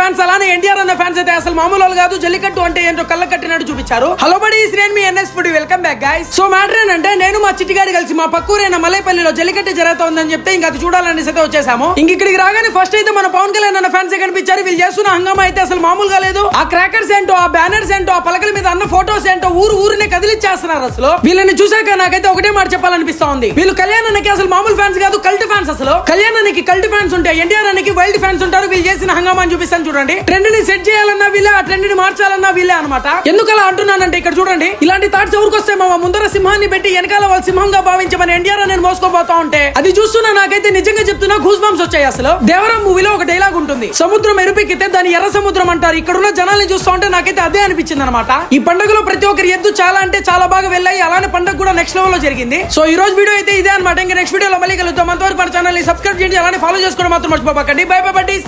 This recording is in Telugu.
ఫ్యాన్స్ అలానే ఎన్టీఆర్ అన్న ఫ్యాన్స్ అయితే అసలు మామూలు కాదు. జల్లికట్టు అంటే ఏంటో కళ్ళ కట్టినట్టు చూపించారు. హలో బడీ, శ్రేణి మీ NS food, welcome back guys. So matter ఏంటంటే నేను మా చిట్టిగాడి కలిసి మా పక్కూరైన మల్లేపల్లిలో జల్లికట్టు జరుగుతోందని చెప్తే ఇంకా అది చూడాలని అయితే వచ్చేసాము. ఇంక ఇక్కడికి రాగానే ఫస్ట్ అయితే మన పవన్ కళ్యాణ్ అన్న ఫ్యాన్స్ కనిపించారు. వీళ్ళు చేస్తున్న హంగామా అయితే అసలు మామూలుగా లేదు. ఆ క్రాకర్స్ ఏంటో, ఆ బ్యానర్స్ ఏంటో, ఆ పలకల మీద అన్న ఫోటోస్ ఏంటో ఊరునే కదిలిచ్చేస్తున్నారు. అసలు వీళ్ళని చూసాక నాకైతే ఒకటే మాట చెప్పాలనిపిస్తా ఉంది. వీళ్ళు కళ్యాణ్ అన్నకి అసలు మామూలు ఫ్యాన్స్ కాదు, కల్ట్ ఫ్యాన్స్. అసలు కళ్యాణ్ అన్నకి కల్ట్ ఫ్యాన్స్ ఉంటాయి, ఎన్టీఆర్ అన్నకి వైల్డ్ ఫ్యాన్స్ ఉంటారు. వీళ్ళు చేసిన హంగామాని చూపిస్తాను చూడండి. ట్రెండ్ ని సెట్ చేయాలన్నా వీళ్ళే, ఆ ట్రెండ్ ని మార్చాలన్నా వీళ్ళే అనమాట. ఎందుకు అలా అంటున్నానంటే ఇక్కడ చూడండి, ఇలాంటి థాట్స్ ఎవరికి వస్తే మా ముందర సింహాన్ని పెట్టి వెనకాల వాళ్ళు సింహంగా భావించమని ఎన్టీఆర్ నేను మోసుకోపోతా ఉంటే అది చూస్తున్నా నాకైతే నిజంగా చెప్తున్నా గూస్ బంప్స్ వచ్చాయి. అసలు దేవరం మూవీలో ఒక డైలాగ్ ఉంటుంది, సముద్రం ఎరుపెక్కితే దాని ఎర్ర సముద్రం అంటారు. ఇక్కడున్న జనాల్ని చూస్తా ఉంటే నాకైతే అదే అనిపించింది అనమాట. ఈ పండుగలో ప్రతి ఒక్కరి ఎద్దు చాలా అంటే చాలా బాగా వెళ్ళాయి. అలానే పండుగ కూడా నెక్స్ట్ లెవెల్ లో జరిగింది. సో ఈ రోజు వీడియో అయితే ఇదే అనమాట. ఇంకా నెక్స్ట్ వీడియోలో మళ్ళీ కలుద్దాం. అంతవరకు మన ఛానల్ ని సబ్స్క్రైబ్ చేయండి, అలానే ఫాలో చేసుకోవడం మాత్రం మర్చిపోకండి. By by buddies.